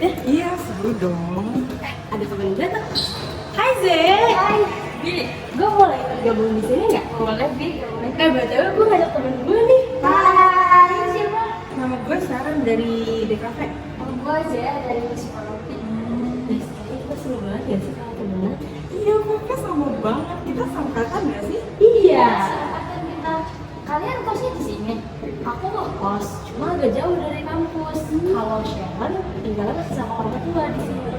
ya? Iya, seru dong. Ada temen gue tuh. Hai Z. Hai, Bi, gue boleh ikut gabung di sini nggak? Boleh Bi. BTW gue ngajak temen gue nih. hai, siapa? Nama gue Sharon dari DKV. Oh, gue aja dari psikologi. Kayaknya kita seru banget ya sih kalau temenan. Iya, mereka sama banget. Kita sangkatan gak sih? Iya. Siapkan kita. Kalian kosnya di sini? Aku mau kos, cuma agak jauh dari kampus. Kalau Sharon tinggalnya masih sama orang tua di sini.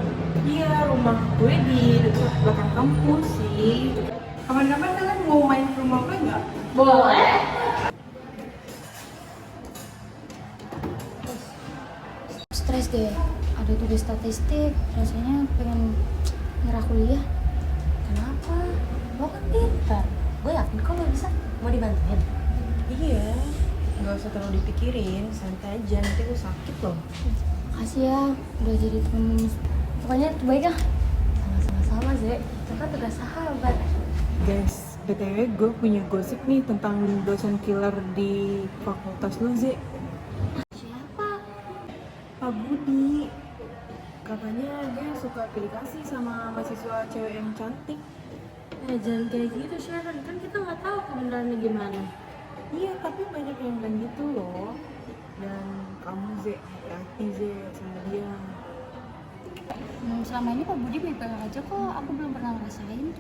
Iya, rumah gue di dekat belakang kampus sih. Kapan-kapan kalian mau main ke rumah gue nggak? Boleh. Stres deh. Ada tugas statistik. Rasanya pengen nyerah kuliah. Kenapa? Lo kan pintar. Gue yakin kok lo bisa. Mau dibantuin? Iya, nggak usah terlalu dipikirin. Santai aja, nanti lo sakit loh. Makasih ya, udah jadi temen. Pokoknya terbaik ya. Sama-sama Zek. Itu kan tugas sahabat. Guys, BTW gue punya gosip nih tentang dosen killer di fakultas lo, Ze. Siapa? Pak Budi. Katanya dia suka pilih kasih sama mahasiswa cewek yang cantik. Jangan kayak gitu Sharon. Kan kita nggak tahu kebenarannya gimana. Iya, tapi banyak yang bilang gitu loh. Dan kamu, Ze, hati-hati, Ze, sama dia. Selama ini Pak Budi baik-baik aja kok. Aku belum pernah ngerasain.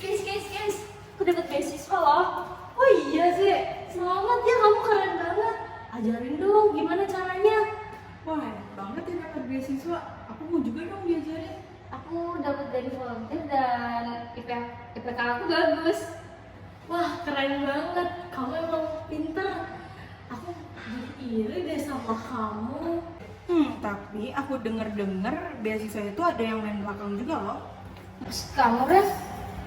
Guys, aku dapat beasiswa loh. Oh iya sih, selamat ya, kamu keren banget. Ajarin dong gimana caranya. Wah, enak banget ya dapat beasiswa. Aku mau juga dong diajarin. Aku dapat dari volunteer dan IPK aku bagus. Wah, keren banget. Kamu emang pinter. Aku jadi iri deh sama kamu. Tapi aku denger-denger beasiswa itu ada yang main belakang juga loh. Maksud kamu, Ren?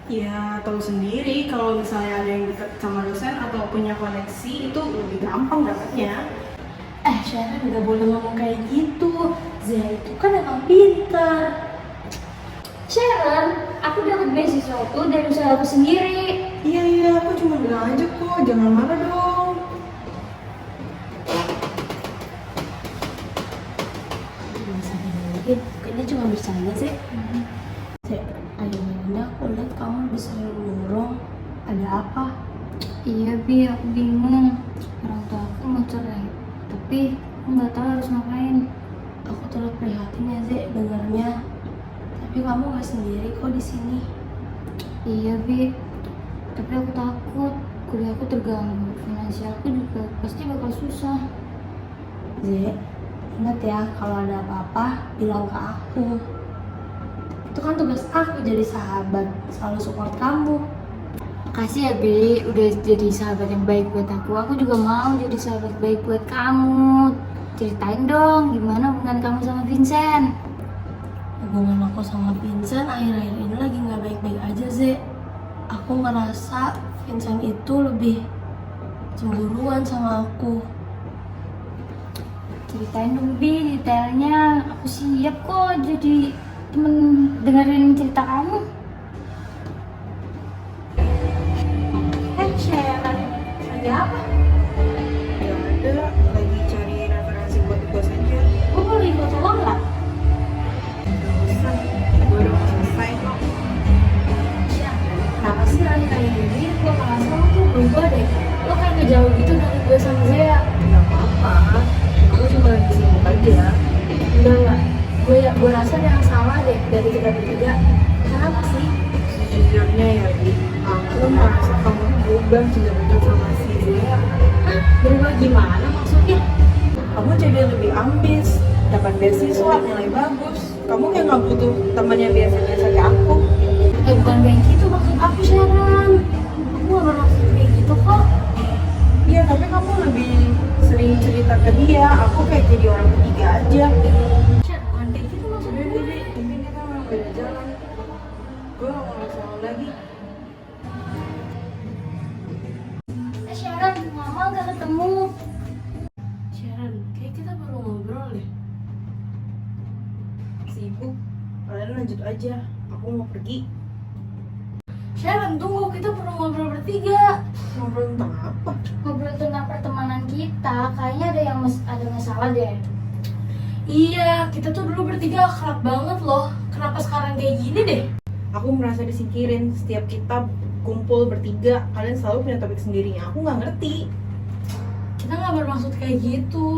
Ya, tahu sendiri kalau misalnya ada yang dekat sama dosen atau punya koneksi itu lebih gampang dapatnya. Sharon nggak boleh ngomong kayak gitu. Zia itu kan emang pinter. Sharon, aku dapat beasiswa itu dari usaha aku sendiri. Iya, aku cuma bilang aja kok, jangan marah dong. Gak usah dimarahin, kayaknya cuma bercanda sih. Zia, akhirnya aku lihat kamu lebih sering murung. Ada apa? Iya, Bi, aku bingung. Orang tua aku mau cerai, tapi aku nggak tahu harus ngapain. Aku turut prihatin ya Zek dengarnya. Tapi kamu gak sendiri kok di sini. Iya, Bi, tapi aku takut kuliahku terganggu. Finansialku juga pasti bakal susah. Zek, ingat ya kalau ada apa-apa bilang ke aku. Itu kan tugas aku jadi sahabat, selalu support kamu. Makasih ya, Bi, udah jadi sahabat yang baik buat aku. Aku juga mau jadi sahabat baik buat kamu. Ceritain dong gimana hubungan kamu sama Vincent. Hubungan aku sama Vincent akhir-akhir ini lagi gak baik-baik aja Zek. Aku ngerasa Vincent itu lebih cemburuan sama aku. Ceritain dong, Bi, detailnya. Aku siap kok jadi temen dengerin cerita kamu. Sharon, ada apa? Gak ada, lagi cari referensi buat tugas aja. Gue boleh ikut tolong gak? Gak usah, gue udah mau selesai kok. Kenapa sih kali ini gue ngerasa lo tuh berubah deh. Lo kayak ngejauh gitu dari gue sama Zea. Gak apa-apa, aku cuma lagi sibuk aja. Enggak. Gue rasa ada yang salah deh dari kita bertiga. Kenapa sih? Sejujurnya ya, Bi, aku merasa kamu berubah juga dekat sama si Zea. Berubah gimana maksudnya? Kamu jadi lebih ambis, dapat beasiswa, nilai bagus. Kamu kayak nggak butuh temannya biasa-biasa kayak aku. Bukan kayak gitu maksud aku Sharon. Aku gak bermaksud kayak gitu kok. Iya, tapi kamu lebih sering cerita ke dia. Aku kayak jadi orang ketiga aja. Sharon, bukan kayak gitu maksudnya. Jadi mungkin kita memang beda jalan. Gue gak mau sama lagi. Sharon, lama gak ketemu. Sharon, kayak kita baru ngobrol deh. Sibuk. Kalian lanjut aja. Aku mau pergi. Sharon, tunggu, kita perlu ngobrol bertiga. Ngobrol tentang apa? Ngobrol tentang pertemanan kita, kayaknya ada yang ada masalah deh. Iya, kita tuh dulu bertiga akrab banget loh. Kenapa sekarang kayak gini deh? Aku merasa disingkirin. Setiap kita kumpul bertiga, kalian selalu punya topik sendiri. Aku nggak ngerti. Kita nggak bermaksud kayak gitu.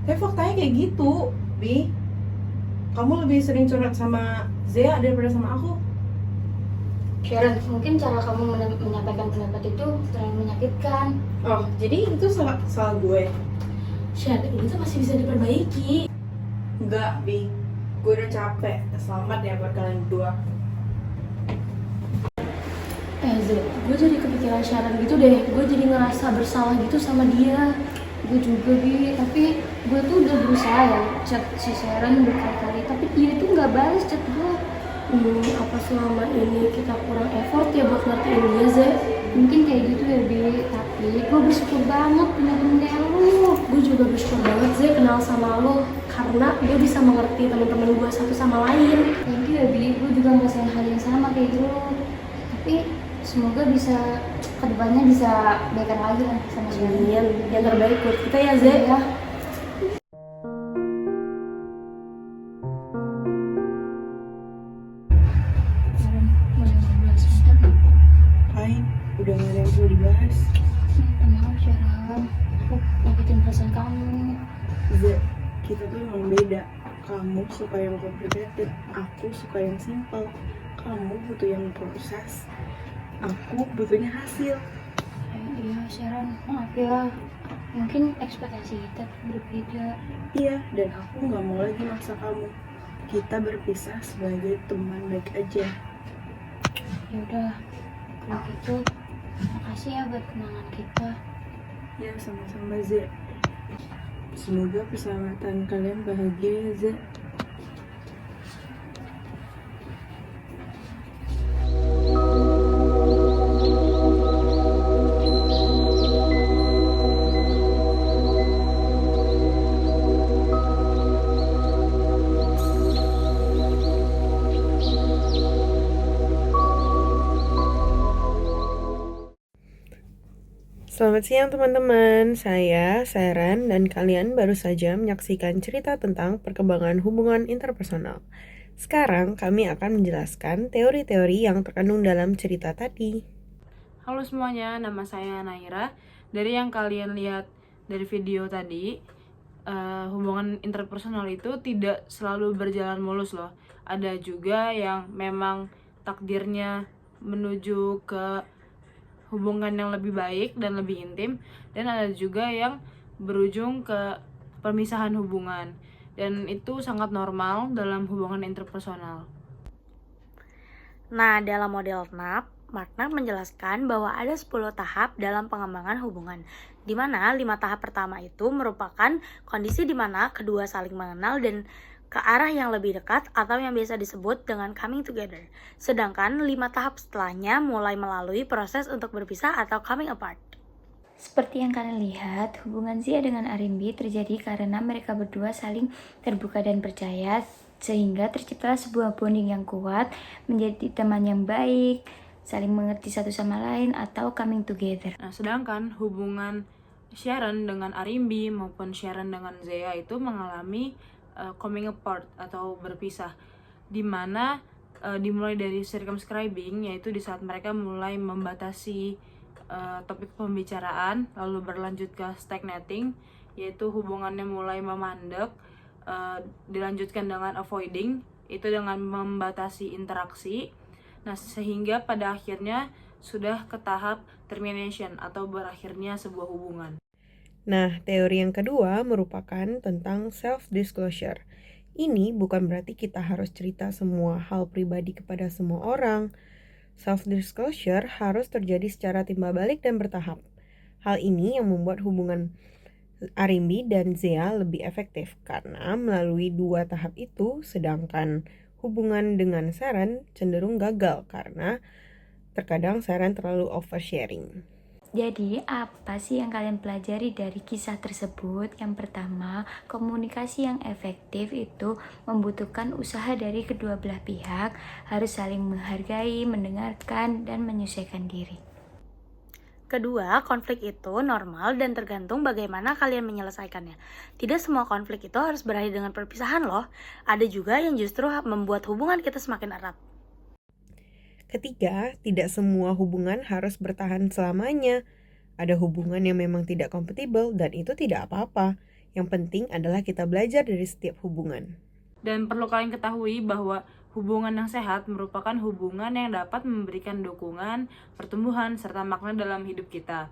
Tapi faktanya kayak gitu, Bi. Kamu lebih sering curhat sama Zea daripada sama aku. Sharon, mungkin cara kamu menyampaikan pendapat itu terlalu menyakitkan. Oh, jadi itu salah gue. Sharon, ini tuh masih bisa diperbaiki. Enggak, Bi. Gue udah capek. Selamat ya buat kalian berdua. Zed, gue jadi kepikiran Sharon gitu deh. Gue jadi ngerasa bersalah gitu sama dia. Gue juga, Bi, tapi gue tuh udah berusaha ya chat si Sharon berkali-kali, tapi dia tuh nggak balas chat gue. Apa selama ini kita kurang effort ya buat ngertiin dia, Zed? Mungkin kayak gitu ya, Bi, tapi gue bersyukur banget punya temen kayak lu. Gue juga bersyukur banget, Zed, kenal sama lo. Karena gue bisa mengerti teman-teman gue satu sama lain. Thank you ya, Bi, gue juga ngerasain hal yang sama kayak lu. Tapi semoga bisa kedepannya bisa baikan lagi lah sama Sharon. Yang terbaik buat kita ya, Zed. Ya. Sharon, boleh ngobrol sebentar? Fine, udah gak ada yang perlu dibahas. Minta maaf, Sharon. Aku nyakitin perasaan kamu. Zea, kita tuh emang beda. Kamu suka yang complicated, aku suka yang simple. Kamu butuh yang proses, aku butuhnya hasil. Iya, Sharon, maaf ya. Mungkin ekspektasi kita berbeda. Iya, dan aku gak mau lagi maksa kamu. Kita berpisah sebagai teman baik aja. Ya udah, kalau gitu, makasih ya buat kenangan kita. Ya, sama-sama, Zea. Semoga persahabatan kalian bahagia ya, Zea. Selamat siang teman-teman, saya Seren dan kalian baru saja menyaksikan cerita tentang perkembangan hubungan interpersonal. Sekarang kami akan menjelaskan teori-teori yang terkandung dalam cerita tadi. Halo semuanya, nama saya Naira. Dari yang kalian lihat dari video tadi, hubungan interpersonal itu tidak selalu berjalan mulus loh. Ada juga yang memang takdirnya menuju ke hubungan yang lebih baik dan lebih intim, dan ada juga yang berujung ke pemisahan hubungan, dan itu sangat normal dalam hubungan interpersonal. Nah, dalam model NAP, Mark menjelaskan bahwa ada 10 tahap dalam pengembangan hubungan, di mana 5 tahap pertama itu merupakan kondisi di mana kedua saling mengenal dan ke arah yang lebih dekat atau yang biasa disebut dengan coming together. Sedangkan 5 tahap setelahnya mulai melalui proses untuk berpisah atau coming apart. Seperti yang kalian lihat, hubungan Zia dengan Arimbi terjadi karena mereka berdua saling terbuka dan percaya, sehingga terciptalah sebuah bonding yang kuat, menjadi teman yang baik, saling mengerti satu sama lain, atau coming together. Nah, sedangkan hubungan Sharon dengan Arimbi maupun Sharon dengan Zea itu mengalami coming apart atau berpisah, di mana dimulai dari circumscribing, yaitu di saat mereka mulai membatasi topik pembicaraan, lalu berlanjut ke stagnating, yaitu hubungannya mulai memandek, dilanjutkan dengan avoiding, itu dengan membatasi interaksi. Nah, sehingga pada akhirnya sudah ke tahap termination atau berakhirnya sebuah hubungan. Nah, teori yang kedua merupakan tentang self-disclosure. Ini bukan berarti kita harus cerita semua hal pribadi kepada semua orang. Self-disclosure harus terjadi secara timbal balik dan bertahap. Hal ini yang membuat hubungan Arimbi dan Zea lebih efektif karena melalui 2 tahap itu, sedangkan hubungan dengan Sharon cenderung gagal karena terkadang Sharon terlalu oversharing. Jadi, apa sih yang kalian pelajari dari kisah tersebut? Yang pertama, komunikasi yang efektif itu membutuhkan usaha dari kedua belah pihak, harus saling menghargai, mendengarkan, dan menyesuaikan diri. Kedua, konflik itu normal dan tergantung bagaimana kalian menyelesaikannya. Tidak semua konflik itu harus berakhir dengan perpisahan loh. Ada juga yang justru membuat hubungan kita semakin erat. Ketiga, tidak semua hubungan harus bertahan selamanya. Ada hubungan yang memang tidak kompatibel dan itu tidak apa-apa. Yang penting adalah kita belajar dari setiap hubungan. Dan perlu kalian ketahui bahwa hubungan yang sehat merupakan hubungan yang dapat memberikan dukungan, pertumbuhan, serta makna dalam hidup kita.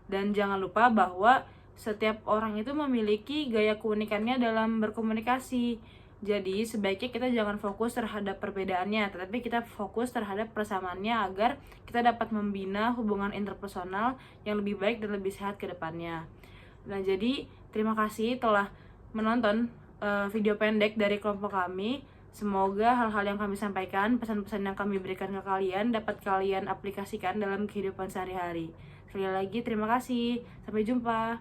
Dan jangan lupa bahwa setiap orang itu memiliki gaya keunikannya dalam berkomunikasi. Jadi sebaiknya kita jangan fokus terhadap perbedaannya, tetapi kita fokus terhadap persamaannya agar kita dapat membina hubungan interpersonal yang lebih baik dan lebih sehat ke depannya. Nah, jadi terima kasih telah menonton video pendek dari kelompok kami. Semoga hal-hal yang kami sampaikan, pesan-pesan yang kami berikan ke kalian dapat kalian aplikasikan dalam kehidupan sehari-hari. Sekali lagi terima kasih. Sampai jumpa.